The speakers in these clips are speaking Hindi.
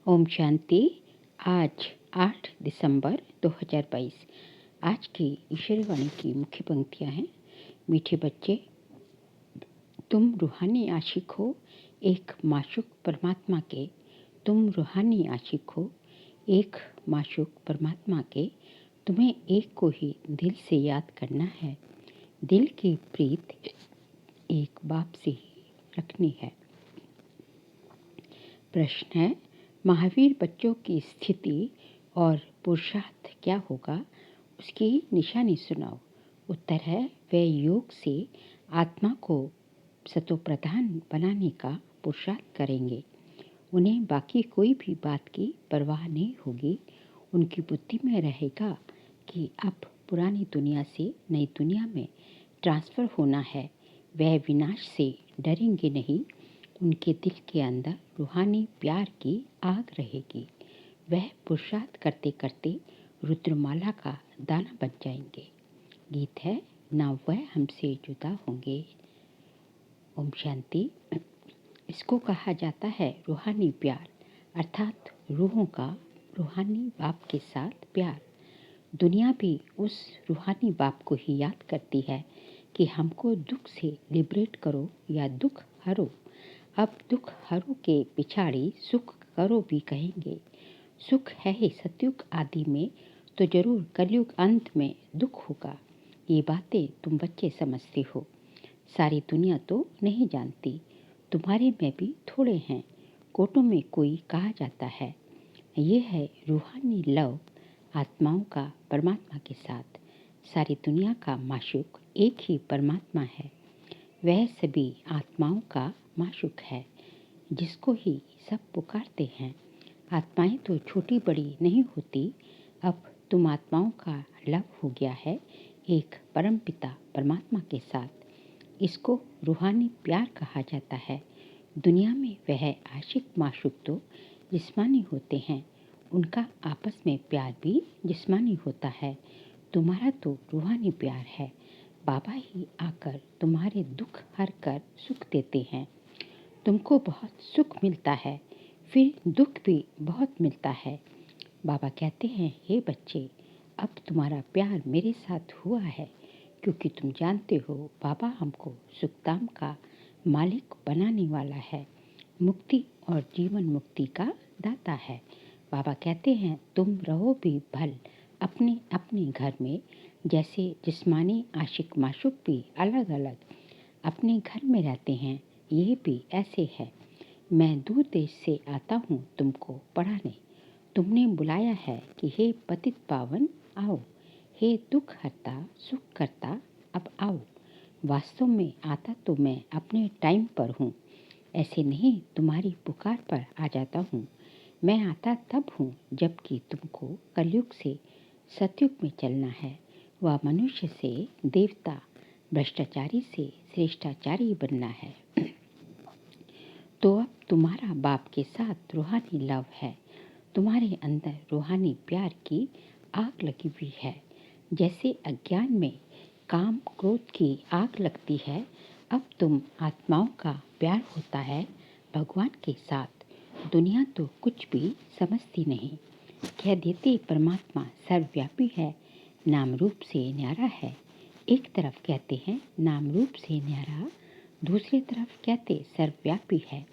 ओम शांति। आज 8 दिसंबर 2022। आज की ईश्वरवाणी की मुख्य पंक्तियां हैं। मीठे बच्चे, तुम रूहानी आशिक हो एक माशूक परमात्मा के। तुम रूहानी आशिक हो एक माशूक परमात्मा के। तुम्हें एक को ही दिल से याद करना है। दिल की प्रीत एक बाप से ही रखनी है। प्रश्न है, महावीर बच्चों की स्थिति और पुरुषार्थ क्या होगा, उसकी निशानी सुनाओ। उत्तर है, वे योग से आत्मा को सतोप्रधान बनाने का पुरुषार्थ करेंगे। उन्हें बाकी कोई भी बात की परवाह नहीं होगी। उनकी बुद्धि में रहेगा कि अब पुरानी दुनिया से नई दुनिया में ट्रांसफ़र होना है। वह विनाश से डरेंगे नहीं। उनके दिल के अंदर रूहानी प्यार की आग रहेगी। वह पुरुषार्थ करते करते रुद्रमाला का दाना बन जाएंगे। गीत है, ना वह हमसे जुदा होंगे। ओम शांति। इसको कहा जाता है रूहानी प्यार, अर्थात रूहों का रूहानी बाप के साथ प्यार। दुनिया भी उस रूहानी बाप को ही याद करती है कि हमको दुख से लिबरेट करो या दुख हरो। अब दुख हरो के पिछाड़ी सुख करो भी कहेंगे। सुख है ही सतयुग आदि में, तो जरूर कलयुग अंत में दुख होगा। ये बातें तुम बच्चे समझते हो, सारी दुनिया तो नहीं जानती। तुम्हारे में भी थोड़े हैं, कोटों में कोई कहा जाता है। ये है रूहानी लव आत्माओं का परमात्मा के साथ। सारी दुनिया का माशूक एक ही परमात्मा है। वह सभी आत्माओं का माशूक है, जिसको ही सब पुकारते हैं। आत्माएं तो छोटी बड़ी नहीं होती। अब तुम आत्माओं का लव हो गया है एक परमपिता परमात्मा के साथ। इसको रूहानी प्यार कहा जाता है। दुनिया में वह आशिक माशूक तो जिस्मानी होते हैं, उनका आपस में प्यार भी जिस्मानी होता है। तुम्हारा तो रूहानी प्यार है। बाबा ही आकर तुम्हारे दुख हर कर सुख देते हैं। तुमको बहुत सुख मिलता है, फिर दुख भी बहुत मिलता है। बाबा कहते हैं, हे बच्चे, अब तुम्हारा प्यार मेरे साथ हुआ है, क्योंकि तुम जानते हो बाबा हमको सुखधाम का मालिक बनाने वाला है, मुक्ति और जीवन मुक्ति का दाता है। बाबा कहते हैं, तुम रहो भी भल अपने अपने घर में। जैसे जिस्मानी आशिक माशूक भी अलग अलग अपने घर में रहते हैं, ये भी ऐसे है। मैं दूर देश से आता हूँ तुमको पढ़ाने। तुमने बुलाया है कि हे पतित पावन आओ, हे दुख हरता सुख करता अब आओ। वास्तव में आता तो मैं अपने टाइम पर हूँ, ऐसे नहीं तुम्हारी पुकार पर आ जाता हूँ। मैं आता तब हूँ जबकि तुमको कलयुग से सतयुग में चलना है। वह मनुष्य से देवता, भ्रष्टाचारी से श्रेष्ठाचारी बनना है। तो अब तुम्हारा बाप के साथ रूहानी लव है। तुम्हारे अंदर रूहानी प्यार की आग लगी हुई है। जैसे अज्ञान में काम क्रोध की आग लगती है, अब तुम आत्माओं का प्यार होता है भगवान के साथ। दुनिया तो कुछ भी समझती नहीं। कह देते परमात्मा सर्वव्यापी है, नाम रूप से न्यारा है। एक तरफ कहते हैं नाम रूप से न्यारा, दूसरी तरफ कहते सर्वव्यापी है,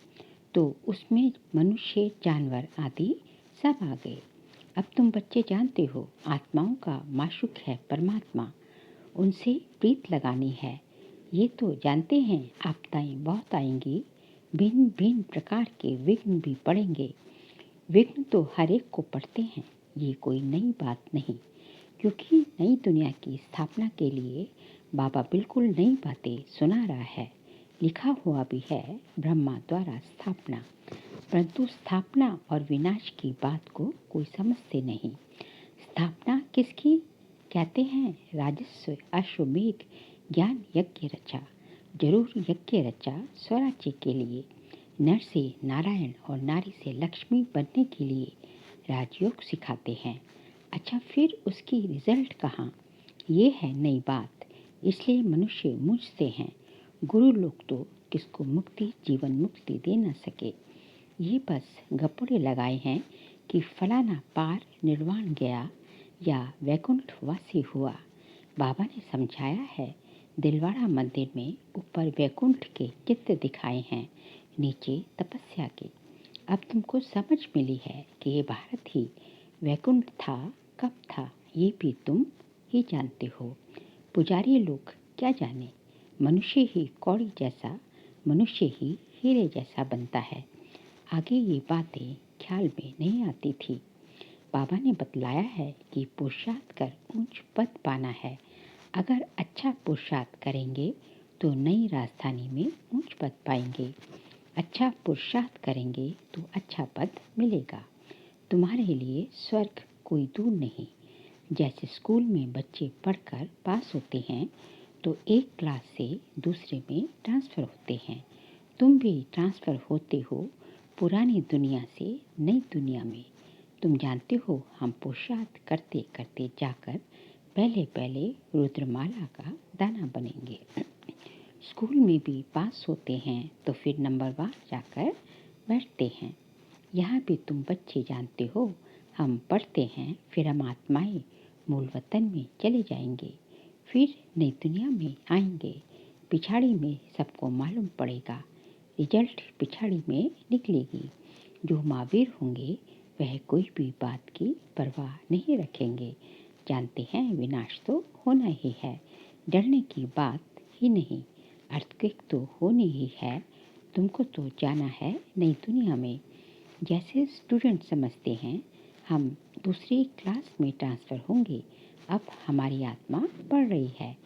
तो उसमें मनुष्य जानवर आदि सब आ गए। अब तुम बच्चे जानते हो आत्माओं का माशूक है परमात्मा, उनसे प्रीत लगानी है। ये तो जानते हैं आपदाएं बहुत आएंगी, भिन्न भिन्न प्रकार के विघ्न भी पड़ेंगे। विघ्न तो हर एक को पड़ते हैं, ये कोई नई बात नहीं। क्योंकि नई दुनिया की स्थापना के लिए बाबा बिल्कुल नई बातें सुना रहा है। लिखा हुआ भी है ब्रह्मा द्वारा स्थापना, परंतु स्थापना और विनाश की बात को कोई समझते नहीं। स्थापना किसकी कहते हैं? राजस्व अश्वमेघ ज्ञान यज्ञ रचा। जरूर यज्ञ रचा स्वराज्य के लिए, नर से नारायण और नारी से लक्ष्मी बनने के लिए राजयोग सिखाते हैं। अच्छा, फिर उसकी रिजल्ट कहाँ? ये है नई बात। इसलिए मनुष्य मूझते हैं। गुरु लोग तो किसको मुक्ति जीवन मुक्ति दे न सके। ये बस गप्पड़े लगाए हैं कि फलाना पार निर्वाण गया या वैकुंठवासी हुआ। बाबा ने समझाया है, दिलवाड़ा मंदिर में ऊपर वैकुंठ के चित्र दिखाए हैं, नीचे तपस्या के। अब तुमको समझ मिली है कि ये भारत ही वैकुंठ था, कब था ये भी तुम ही जानते हो। पुजारी लोग क्या जाने, मनुष्य ही कौड़ी जैसा, मनुष्य ही हीरे जैसा बनता है। आगे ये बातें ख्याल में नहीं आती थी। बाबा ने बतलाया है कि पुरुषार्थ कर ऊंच पद पाना है। अगर अच्छा पुरुषार्थ करेंगे तो नई राजधानी में ऊंच पद पाएंगे। अच्छा पुरुषार्थ करेंगे तो अच्छा पद मिलेगा। तुम्हारे लिए स्वर्ग कोई दूर नहीं। जैसे स्कूल में बच्चे पढ़कर पास होते हैं तो एक क्लास से दूसरे में ट्रांसफ़र होते हैं। तुम भी ट्रांसफ़र होते हो पुरानी दुनिया से नई दुनिया में। तुम जानते हो हम पुरुषार्थ करते करते जाकर पहले पहले रुद्रमाला का दाना बनेंगे। स्कूल में भी पास होते हैं तो फिर नंबरवार जाकर बैठते हैं। यहाँ भी तुम बच्चे जानते हो हम पढ़ते हैं, फिर हम आत्माएं मूल वतन में चले जाएंगे, फिर नई दुनिया में आएंगे। पिछाड़ी में सबको मालूम पड़ेगा, रिजल्ट पिछाड़ी में निकलेगी। जो महावीर होंगे वह कोई भी बात की परवाह नहीं रखेंगे। जानते हैं विनाश तो होना ही है, डरने की बात ही नहीं। अर्थक्वेक तो होनी ही है। तुमको तो जाना है नई दुनिया में। जैसे स्टूडेंट समझते हैं हम दूसरी क्लास में ट्रांसफ़र होंगे। अब हमारी आत्मा पढ़ रही है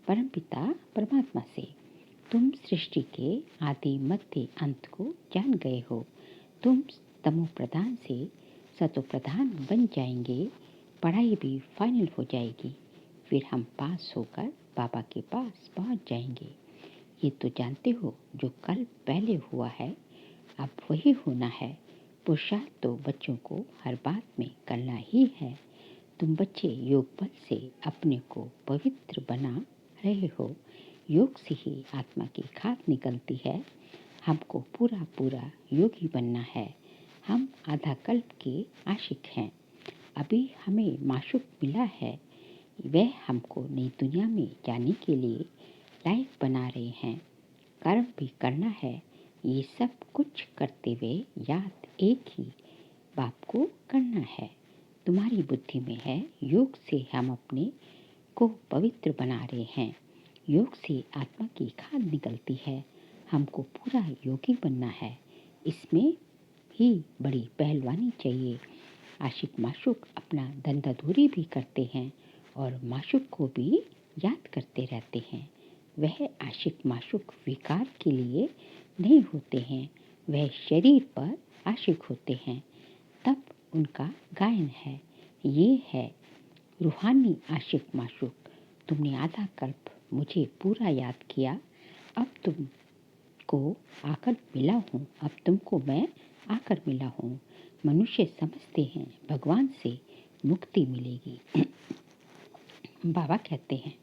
परमपिता परमात्मा से। तुम सृष्टि के आदि मध्य अंत को जान गए हो। तुम तमो प्रधान से सतो प्रधान बन जाएंगे। पढ़ाई भी फाइनल हो जाएगी। फिर हम पास होकर बाबा के पास पहुंच जाएंगे। ये तो जानते हो जो कल पहले हुआ है अब वही होना है। पुरुषार्थ तो बच्चों को हर बात में करना ही है। तुम बच्चे योग बल से अपने को पवित्र बना रहे हो। योग से ही आत्मा की खाद निकलती है। हमको पूरा पूरा योगी बनना है। हम आधा कल्प के आशिक हैं। अभी हमें माशूक मिला है। वह हमको नई दुनिया में जाने के लिए लायक बना रहे हैं। कर्म भी करना है। ये सब कुछ करते हुए याद एक ही बाप को करना है। तुम्हारी बुद्धि में है योग से हम अपने को पवित्र बना रहे हैं। योग से आत्मा की खाद निकलती है। हमको पूरा योगी बनना है। इसमें ही बड़ी पहलवानी चाहिए। आशिक माशूक अपना धंधाधूरी भी करते हैं और माशूक को भी याद करते रहते हैं। वह आशिक माशूक विकार के लिए नहीं होते हैं, वह शरीर पर आशिक होते हैं। तब उनका गायन है, ये है रूहानी आशिक माशूक। तुमने आधा कल्प मुझे पूरा याद किया। अब तुमको आकर मिला हूँ, अब तुमको मैं आकर मिला हूँ। मनुष्य समझते हैं भगवान से मुक्ति मिलेगी। बाबा कहते हैं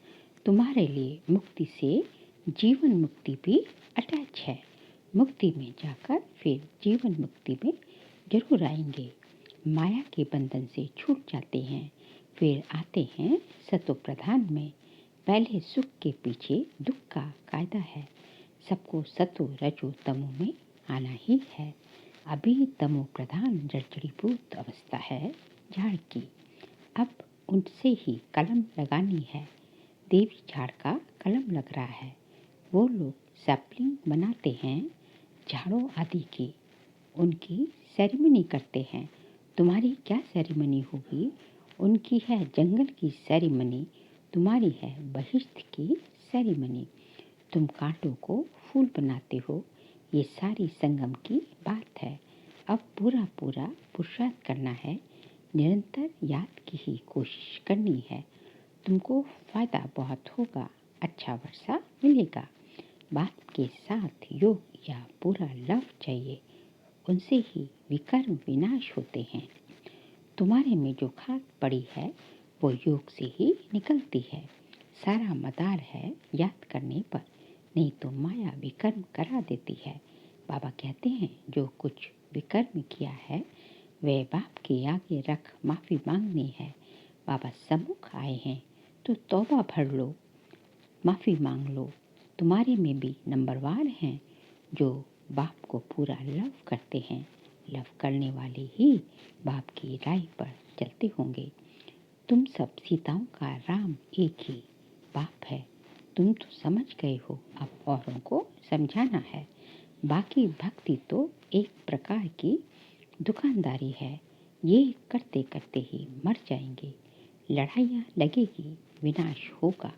तुम्हारे लिए मुक्ति से जीवन मुक्ति भी अटैच है। मुक्ति में जाकर फिर जीवन मुक्ति में जरूर आएंगे। माया के बंधन से छूट जाते हैं, फिर आते हैं सतो प्रधान में। पहले सुख के पीछे दुख का कायदा है। सबको सतो रजो तमो में आना ही है। अभी तमो प्रधान जर्जरीभूत अवस्था है झाड़ की। अब उनसे ही कलम लगानी है। देवी झाड़ का कलम लग रहा है। वो लोग सैपलिंग बनाते हैं झाड़ों आदि की, उनकी सेरेमनी करते हैं। तुम्हारी क्या सेरेमनी होगी? उनकी है जंगल की सेरेमनी, तुम्हारी है बहिश्त की सेरेमनी। तुम कांटों को फूल बनाते हो। ये सारी संगम की बात है। अब पूरा पूरा पुरुषार्थ करना है। निरंतर याद की ही कोशिश करनी है। तुमको फ़ायदा बहुत होगा, अच्छा वर्षा मिलेगा। बात के साथ योग या पूरा लव चाहिए, उनसे ही विकर्म विनाश होते हैं। तुम्हारे में जो खाद पड़ी है वो योग से ही निकलती है। सारा मदार है याद करने पर, नहीं तो माया विकर्म करा देती है। बाबा कहते हैं जो कुछ विकर्म किया है वह बाप के आगे रख माफ़ी मांगनी है। बाबा सम्मुख आए हैं तो तौबा भर लो, माफ़ी मांग लो। तुम्हारे में भी नंबरवार हैं जो बाप को पूरा लव करते हैं। लव करने वाले ही बाप की राह पर चलते होंगे। तुम सब सीताओं का राम एक ही बाप है। तुम तो समझ गए हो, अब औरों को समझाना है। बाकी भक्ति तो एक प्रकार की दुकानदारी है। ये करते करते ही मर जाएंगे। लड़ाइयाँ लगेगी, विनाश होगा,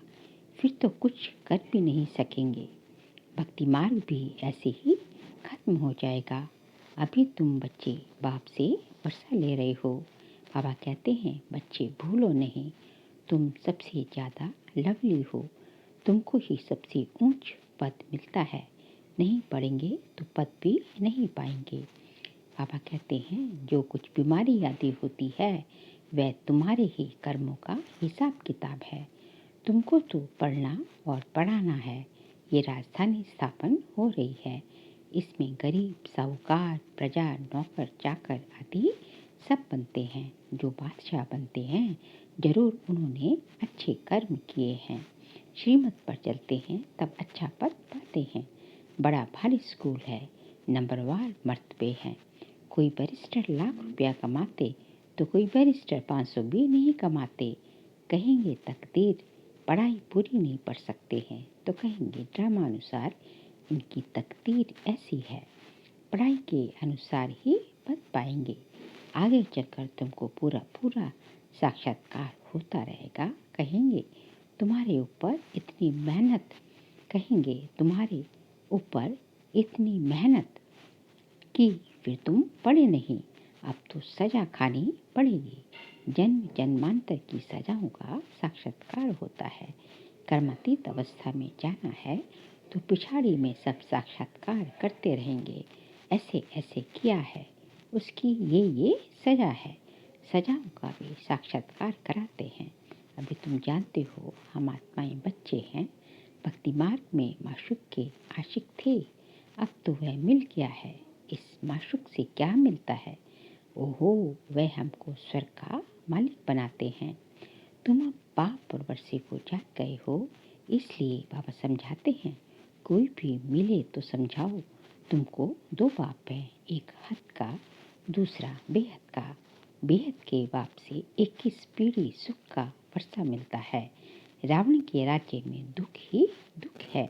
फिर तो कुछ कर भी नहीं सकेंगे। भक्ति मार्ग भी ऐसे ही खत्म हो जाएगा। अभी तुम बच्चे बाप से वर्षा ले रहे हो। बाबा कहते हैं बच्चे भूलो नहीं, तुम सबसे ज़्यादा लवली हो। तुमको ही सबसे ऊंच पद मिलता है। नहीं पढ़ेंगे तो पद भी नहीं पाएंगे। बाबा कहते हैं जो कुछ बीमारी आदि होती है वह तुम्हारे ही कर्मों का हिसाब किताब है। तुमको तो पढ़ना और पढ़ाना है। ये राजधानी स्थापन हो रही है। इसमें गरीब, साहूकार, प्रजा, नौकर, चाकर आदि सब बनते हैं। जो बादशाह बनते हैं जरूर उन्होंने अच्छे कर्म किए हैं। श्रीमत पर चलते हैं तब अच्छा पद पाते हैं। बड़ा भारी स्कूल है, नंबरवार मर्तबे हैं। कोई बैरिस्टर लाख रुपया कमाते तो कोई बैरिस्टर 500 भी नहीं कमाते। कहेंगे तकदीर, पढ़ाई पूरी नहीं पढ़ सकते हैं तो कहेंगे ड्रामा अनुसार इनकी तकदीर ऐसी है। पढ़ाई के अनुसार ही पद पाएंगे। आगे चलकर तुमको पूरा पूरा साक्षात्कार होता रहेगा। कहेंगे तुम्हारे ऊपर इतनी मेहनत कहेंगे तुम्हारे ऊपर इतनी मेहनत की, फिर तुम पढ़े नहीं। अब तो सजा खानी पड़ेगी। जन्म जन्मांतर की सजाओं का साक्षात्कार होता है। कर्मातीत अवस्था में जाना है तो पिछाड़ी में सब साक्षात्कार करते रहेंगे। ऐसे ऐसे किया है, उसकी ये सजा है। सजाओं का भी साक्षात्कार कराते हैं। अभी तुम जानते हो हम आत्माएं बच्चे हैं। भक्ति मार्ग में माशूक के आशिक थे, अब तो वह मिल गया है। इस माशूक से क्या मिलता है? ओहो, वह हमको स्वर्ग का मालिक बनाते हैं। तुम अब पाप और वर्षे को जाग गए हो, इसलिए बाबा समझाते हैं कोई भी मिले तो समझाओ तुमको दो बाप हैं, एक हद का, दूसरा बेहद का। बेहद के बाप से 21 पीढ़ी सुख का वर्षा मिलता है। रावण के राज्य में दुख ही दुख है,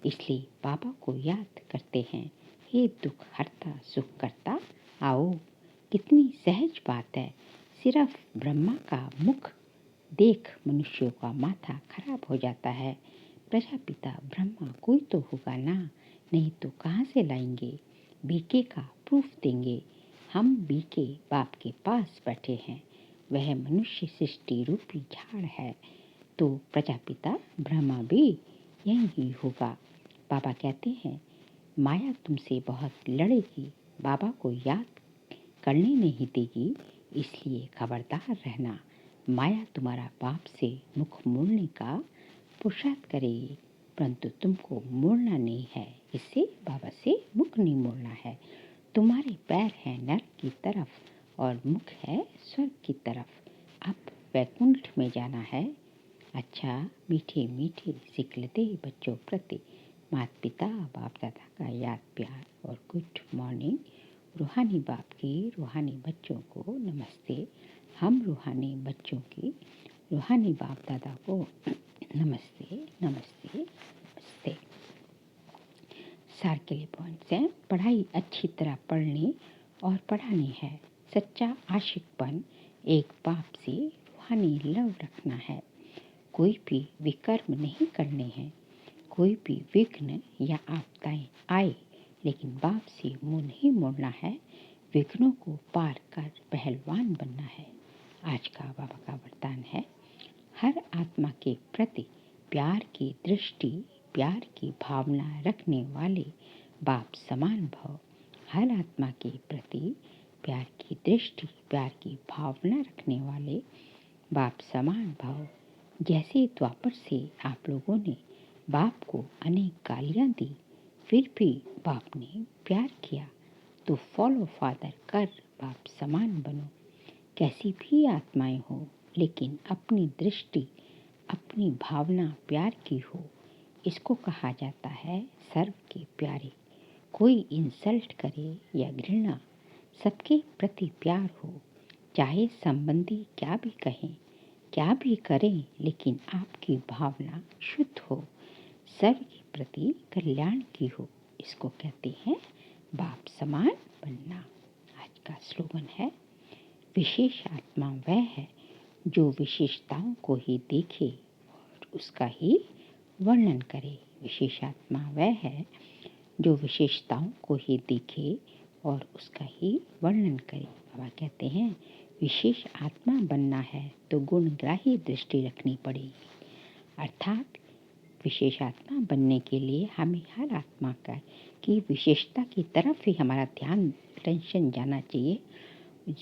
इसलिए बाबा को याद करते हैं। हे दुख हरता सुख करता आओ। कितनी सहज बात है। सिर्फ ब्रह्मा का मुख देख मनुष्यों का माथा खराब हो जाता है। प्रजापिता ब्रह्मा कोई तो होगा ना, नहीं तो कहाँ से लाएंगे? बीके का प्रूफ देंगे। हम बीके बाप के पास बैठे हैं। वह मनुष्य सृष्टि रूपी झाड़ है, तो प्रजापिता ब्रह्मा भी यही ही होगा। बाबा कहते हैं माया तुमसे बहुत लड़ेगी, बाबा को याद करने नहीं देगी, इसलिए खबरदार रहना। माया तुम्हारा बाप से मुख मोड़ने का पुरुषार्थ करेगी, परंतु तुमको मोड़ना नहीं है। इससे बाबा से मुख नहीं मोड़ना है। तुम्हारे पैर हैं नरक की तरफ और मुख है स्वर्ग की तरफ। अब वैकुंठ में जाना है। अच्छा, मीठे मीठे सिखलते बच्चों प्रति माता पिता बाप दादा का याद प्यार और गुड मॉर्निंग। रूहानी बाप की रूहानी बच्चों को नमस्ते। हम रूहानी बच्चों की रूहानी बाप दादा को नमस्ते नमस्ते नमस्ते। सार के लिए पॉइंट्स हैं। पढ़ाई अच्छी तरह पढ़नी और पढ़ानी है। सच्चा आशिकपन एक बाप से रूहानी लव रखना है। कोई भी विकर्म नहीं करने हैं। कोई भी विघ्न या आपदाएं आए लेकिन बाप से मुंह नहीं मोड़ना है। विघ्नों को पार कर पहलवान बनना है। आज का बाबा का वरदान है हर आत्मा के प्रति प्यार की दृष्टि, प्यार की भावना रखने वाले बाप समान भव। हर आत्मा के प्रति प्यार की दृष्टि, प्यार की भावना रखने वाले बाप समान भव। जैसे द्वापर से आप लोगों ने बाप को अनेक गालियाँ दी, फिर भी बाप ने प्यार किया, तो फॉलो फादर कर बाप समान बनो। कैसी भी आत्माएं हो, लेकिन अपनी दृष्टि, अपनी भावना प्यार की हो। इसको कहा जाता है सर्व के प्यारे। कोई इंसल्ट करे या घृणा, सबके प्रति प्यार हो। चाहे संबंधी क्या भी कहें, क्या भी करें, लेकिन आपकी भावना शुद्ध हो, सर्व के प्रति कल्याण की हो। इसको कहते हैं बाप समान बनना। आज का स्लोगन है, विशेष आत्मा वह है जो विशेषताओं को ही देखे और उसका ही वर्णन करे। विशेष आत्मा वह है जो विशेषताओं को ही देखे और उसका ही वर्णन करे। बाबा कहते हैं, विशेष आत्मा बनना है तो गुणग्राही दृष्टि रखनी पड़ेगी। अर्थात विशेष आत्मा बनने के लिए हमें हर आत्मा की विशेषता की तरफ ही हमारा ध्यान, अटेंशन जाना चाहिए।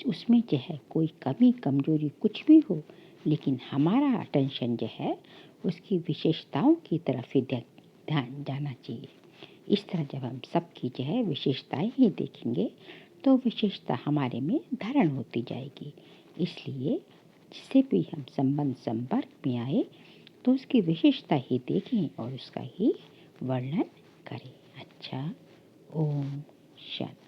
उसमें जो है कोई कमी कमजोरी कुछ भी हो, लेकिन हमारा अटेंशन जो है उसकी विशेषताओं की तरफ ही ध्यान जाना चाहिए। इस तरह जब हम सबकी जो है विशेषताएं ही देखेंगे तो विशेषता हमारे में धारण होती जाएगी। इसलिए जिससे भी हम संपर्क में आए तो उसकी विशेषता ही देखें और उसका ही वर्णन करें। अच्छा, ओम शांति।